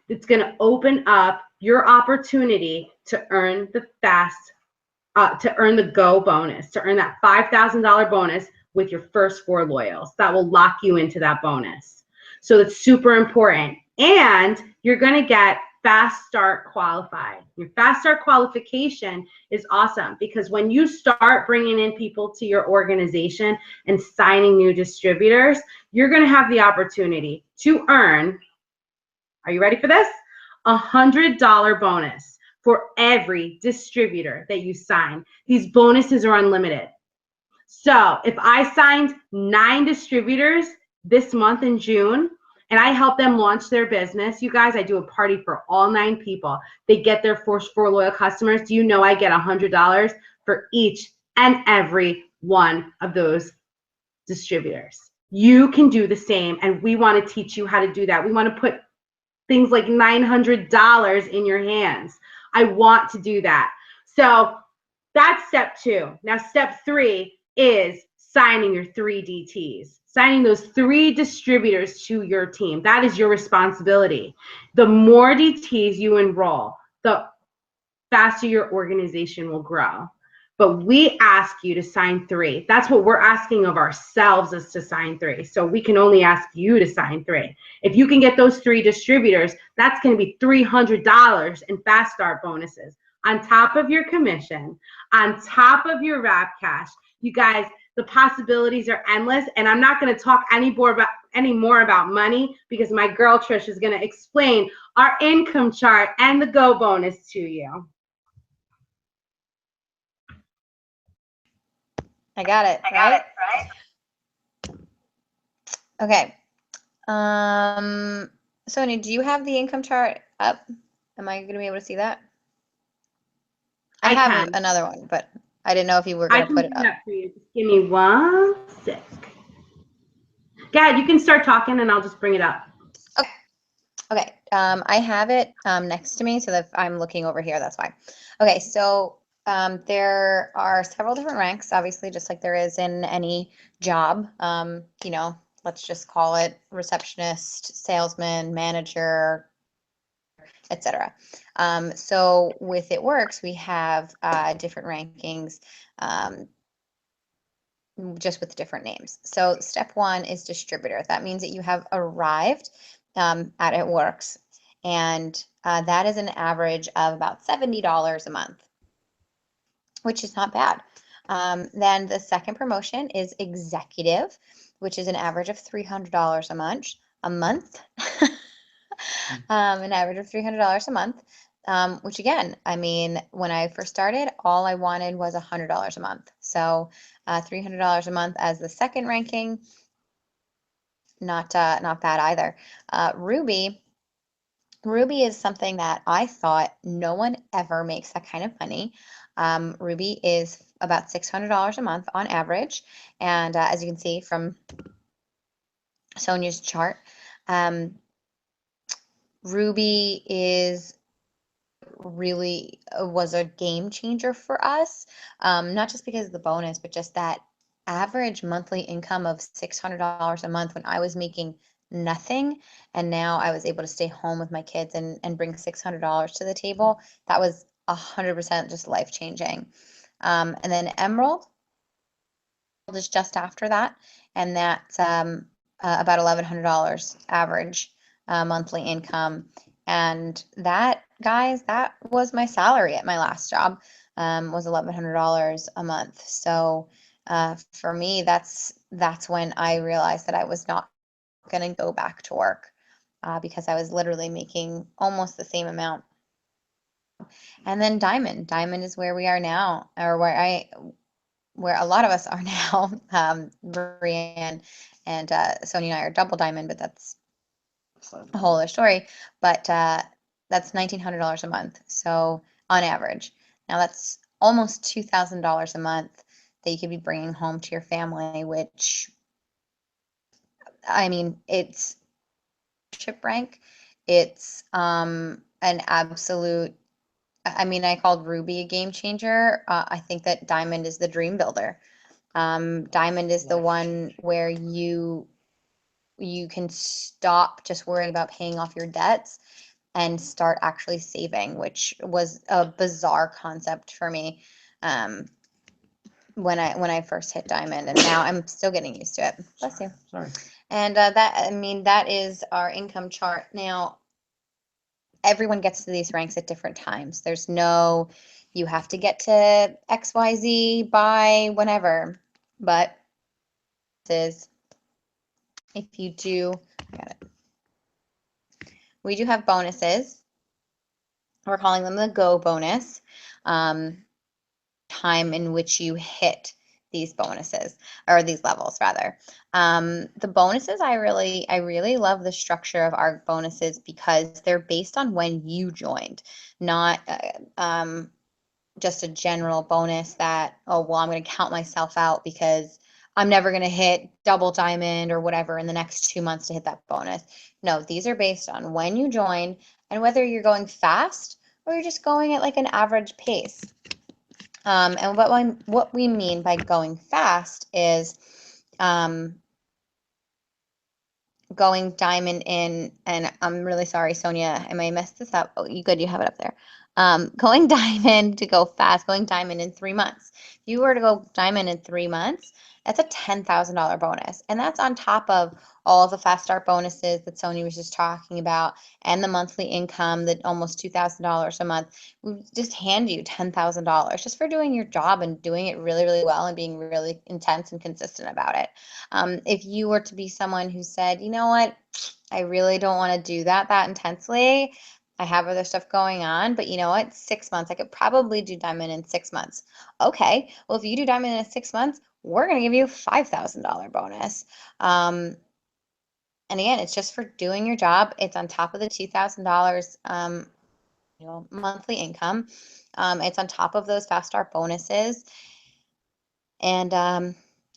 it's going to open up your opportunity to earn the go bonus, to earn that $5,000 bonus with your first 4 loyals. That will lock you into that bonus. So it's super important. And you're going to get Fast Start qualified. Your Fast Start qualification is awesome because when you start bringing in people to your organization and signing new distributors, you're going to have the opportunity to earn, are you ready for this? $100 bonus for every distributor that you sign. These bonuses are unlimited. So if I signed 9 distributors this month in June, and I help them launch their business, you guys, I do a party for all 9 people. They get their first 4 loyal customers. Do you know I get $100 for each and every one of those distributors? You can do the same, and we want to teach you how to do that. We want to put things like $900 in your hands. I want to do that. So that's step 2. Now, step 3 is signing your 3 DTs. Signing those 3 distributors to your team. That is your responsibility. The more DTs you enroll, the faster your organization will grow. But we ask you to sign 3. That's what we're asking of ourselves, is to sign 3. So we can only ask you to sign 3. If you can get those 3 distributors, that's going to be $300 in Fast Start bonuses on top of your commission, on top of your Wrap Cash. You guys, the possibilities are endless, and I'm not going to talk any more about money because my girl Trish is going to explain our income chart and the go bonus to you. I got it. Right? Okay. Sonia, do you have the income chart up? Am I going to be able to see that? I have another one, but I didn't know if you were going to put it up. For you. Just give me 1 sec. Gad, you can start talking and I'll just bring it up. Okay. I have it next to me, so that if I'm looking over here, that's why. Okay, so there are several different ranks, obviously, just like there is in any job. You know, let's just call it receptionist, salesman, manager, etc. So with It Works, we have different rankings, just with different names. So step 1 is distributor. That means that you have arrived at It Works, and that is an average of about $70 a month, which is not bad. Then the second promotion is executive, which is an average of $300 a month. An average of $300 a month, which again, I mean, when I first started, all I wanted was $100 a month. So $300 a month as the second ranking, not bad either. Ruby is something that I thought no one ever makes that kind of money. Ruby is about $600 a month on average, and as you can see from Sonia's chart, Ruby was a game changer for us, not just because of the bonus, but just that average monthly income of $600 a month when I was making nothing, and now I was able to stay home with my kids and bring $600 to the table. That was 100% just life-changing. And then Emerald is just after that, and that's about $1,100 average monthly income. And that, guys, that was my salary at my last job, was $1,100 a month. So for me, that's when I realized that I was not going to go back to work because I was literally making almost the same amount. And then Diamond is where we are now, or where a lot of us are now. Brianne and Sonia and I are double Diamond, but that's a whole other story. But that's $1,900 a month. So on average, now that's almost $2,000 a month that you could be bringing home to your family, which, I mean, it's ship rank. It's an absolute, I mean, I called Ruby a game changer. I think that Diamond is the dream builder. Diamond is the one where you can stop just worrying about paying off your debts and start actually saving, which was a bizarre concept for me when I first hit Diamond, and now I'm still getting used to it. Bless you. Sorry. And that is our income chart. Now, everyone gets to these ranks at different times. There's no, you have to get to XYZ by whenever, but this is, if you do, I got it. We do have bonuses. We're calling them the go bonus, time in which you hit these bonuses, or these levels rather. The bonuses, I really love the structure of our bonuses because they're based on when you joined, not just a general bonus that, oh, well, I'm going to count myself out because I'm never going to hit double Diamond or whatever in the next 2 months to hit that bonus. No, these are based on when you joined and whether you're going fast or you're just going at like an average pace. And what we mean by going fast is going Diamond in, and I'm really sorry, Sonia, I may mess this up. Oh, you good, you have it up there. Going Diamond to go fast, going Diamond in 3 months. If you were to go Diamond in 3 months, that's a $10,000 bonus. And that's on top of all of the fast start bonuses that Sonia was just talking about and the monthly income, that almost $2,000 a month. We just hand you $10,000 just for doing your job and doing it really, really well and being really intense and consistent about it. If you were to be someone who said, you know what, I really don't want to do that intensely. I have other stuff going on, but you know what, 6 months, I could probably do Diamond in 6 months. Okay, well, if you do Diamond in 6 months, we're going to give you a $5,000 bonus. And again, it's just for doing your job. It's on top of the $2,000 monthly income. It's on top of those fast start bonuses. And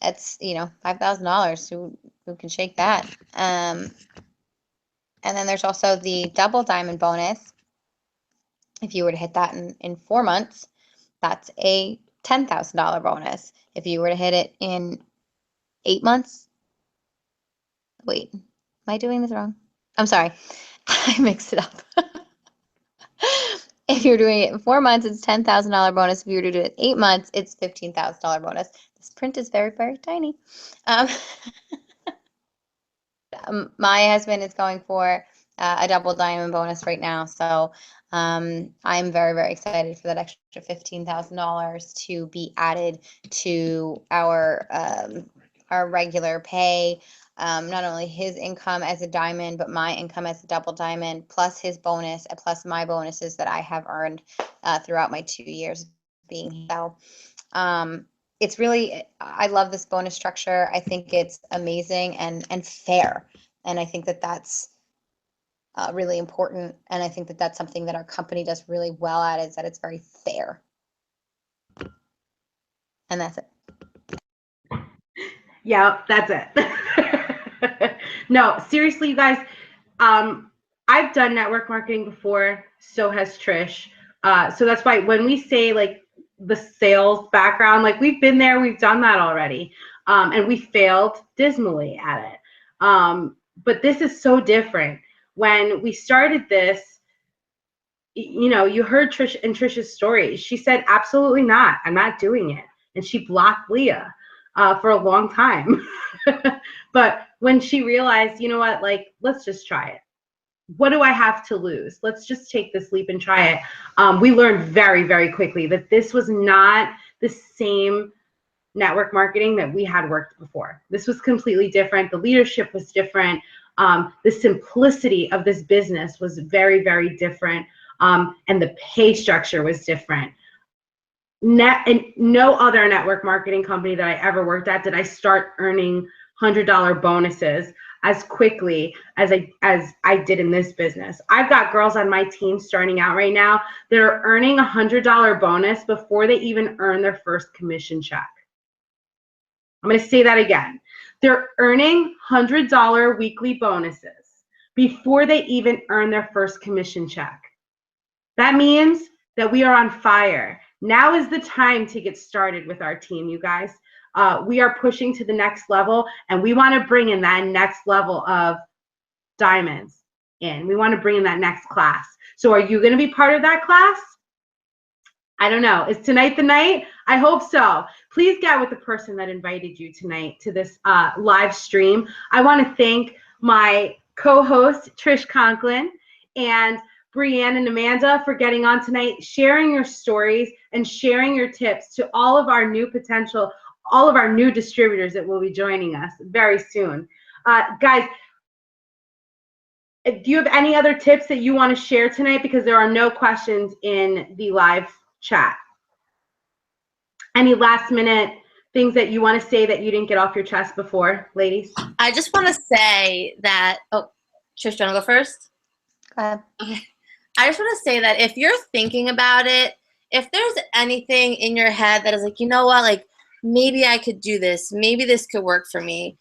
it's, $5,000. Who can shake that? And then there's also the double Diamond bonus. If you were to hit that in 4 months, that's a $10,000 bonus. If you were to hit it in 8 months, wait, am I doing this wrong? I'm sorry, I mixed it up. If you're doing it in 4 months, it's $10,000 bonus. If you were to do it in 8 months, it's $15,000 bonus. This print is very, very tiny. My husband is going for a double Diamond bonus right now, so I'm very, very excited for that extra $15,000 to be added to our regular pay. Not only his income as a Diamond, but my income as a double Diamond, plus his bonus, plus my bonuses that I have earned throughout my 2 years being here. So it's really, I love this bonus structure. I think it's amazing and fair. And I think that that's really important. And I think that that's something that our company does really well at, is that it's very fair. And that's it. Yeah, that's it. No, seriously, you guys, I've done network marketing before, so has Trish. So that's why when we say like the sales background, like we've been there, we've done that already. And we failed dismally at it. But this is so different. When we started this, you heard Trish's story. She said, absolutely not. I'm not doing it. And she blocked Leah for a long time. But when she realized, you know what, like, let's just try it. What do I have to lose? Let's just take this leap and try it. We learned very, very quickly that this was not the same network marketing that we had worked before. This was completely different. The leadership was different. The simplicity of this business was very, very different. And the pay structure was different. And no other network marketing company that I ever worked at did I start earning $100 bonuses as quickly as I did in this business. I've got girls on my team starting out right now that are earning a $100 bonus before they even earn their first commission check. I'm going to say that again. They're earning $100 weekly bonuses before they even earn their first commission check. That means that we are on fire. Now is the time to get started with our team, you guys. We are pushing to the next level, and we want to bring in that next level of diamonds in. We want to bring in that next class. So are you going to be part of that class? I don't know. Is tonight the night? I hope so. Please get with the person that invited you tonight to this live stream. I want to thank my co-host, Trish Conklin, and Brianne and Amanda for getting on tonight, sharing your stories and sharing your tips to all of our new potential, all of our new distributors that will be joining us very soon. Guys, do you have any other tips that you want to share tonight? Because there are no questions in the live chat. Any last minute things that you want to say that you didn't get off your chest before, ladies? I just want to say that, oh, Trish, do you want to go first? Go ahead. Okay. I just want to say that if you're thinking about it, if there's anything in your head that is like, you know what, like maybe I could do this, maybe this could work for me,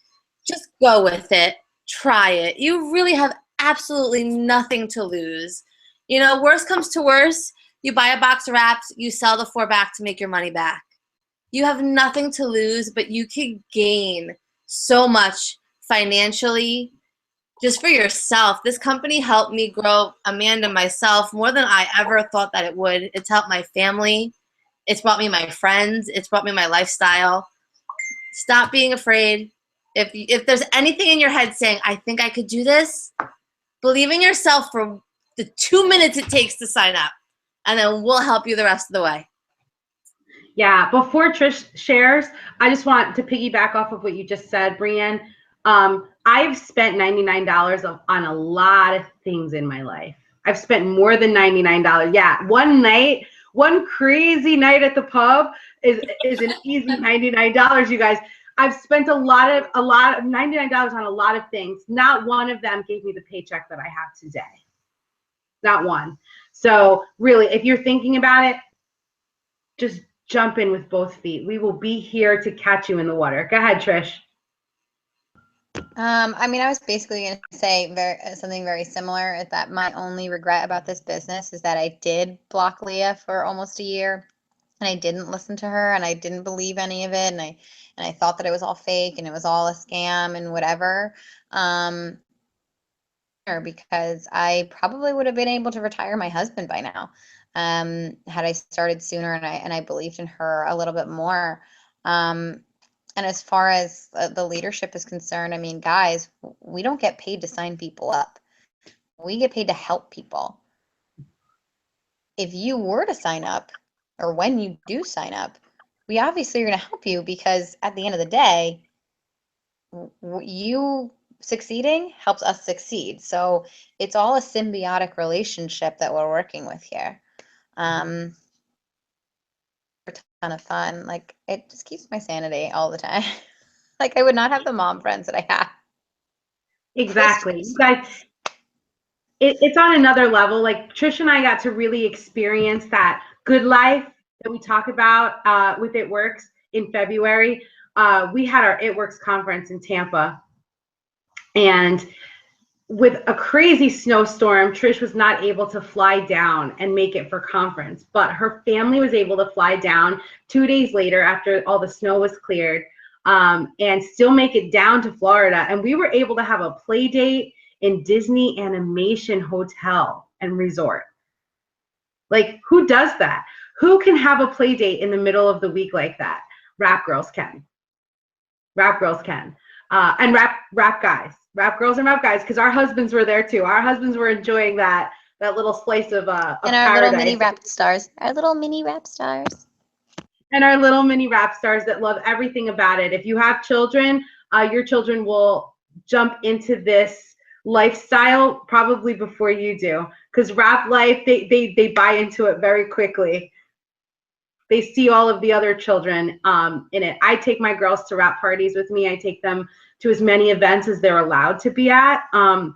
just go with it, try it. You really have absolutely nothing to lose. You know, worst comes to worst, you buy a box of wraps, you sell the 4 back to make your money back. You have nothing to lose, but you could gain so much financially just for yourself. This company helped me grow Amanda, myself, more than I ever thought that it would. It's helped my family. It's brought me my friends. It's brought me my lifestyle. Stop being afraid. If there's anything in your head saying, I think I could do this, believe in yourself for the 2 minutes it takes to sign up, and then we'll help you the rest of the way. Yeah, before Trish shares, I just want to piggyback off of what you just said, Brianne. I've spent $99 on a lot of things in my life. I've spent more than $99. Yeah, one crazy night at the pub is an easy $99, you guys. I've spent a lot of $99 on a lot of things. Not one of them gave me the paycheck that I have today. Not one. So really, if you're thinking about it, just jump in with both feet. We will be here to catch you in the water. Go ahead, Trish. I mean, I was basically going to say something very similar, is that my only regret about this business is that I did block Leah for almost a year, and I didn't listen to her, and I didn't believe any of it, and I thought that it was all fake and it was all a scam and whatever. Because I probably would have been able to retire my husband by now, had I started sooner and I believed in her a little bit more. And as far as the leadership is concerned, I mean, guys, we don't get paid to sign people up. We get paid to help people. If you were to sign up, or when you do sign up, we obviously are going to help you, because at the end of the day, you succeeding helps us succeed. So it's all a symbiotic relationship that we're working with here. A ton of fun. Like, it just keeps my sanity all the time. Like, I would not have the mom friends that I have. Exactly. You guys, it's on another level. Like, Trish and I got to really experience that good life that we talk about with It Works in February. We had our It Works conference in Tampa. And with a crazy snowstorm, Trish was not able to fly down and make it for conference, but her family was able to fly down 2 days later after all the snow was cleared, and still make it down to Florida. And we were able to have a play date in Disney Animation Hotel and Resort. Like, who does that? Who can have a play date in the middle of the week like that? Rap girls can. Rap girls can. And rap guys. Rap girls and rap guys, because our husbands were there too. Our husbands were enjoying that little slice of and our paradise. little mini rap stars. Our little mini rap stars. and our little mini rap stars that love everything about it. If you have children, your children will jump into this lifestyle probably before you do, because rap life, they buy into it very quickly. They see all of the other children in it. I take my girls to rap parties with me. I take them to as many events as they're allowed to be at, and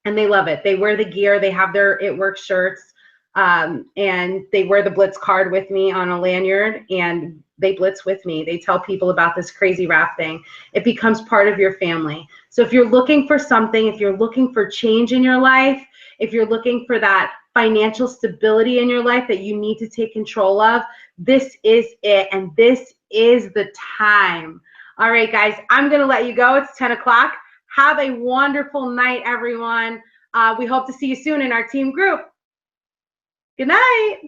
they love it. They wear the gear. They have their It Works shirts, and they wear the Blitz card with me on a lanyard, and they blitz with me. They tell people about this crazy rap thing. It becomes part of your family. So if you're looking for something, if you're looking for change in your life, if you're looking for that financial stability in your life that you need to take control of, this is it, and this is the time. All right, guys, I'm going to let you go. It's 10 o'clock. Have a wonderful night, everyone. We hope to see you soon in our team group. Good night.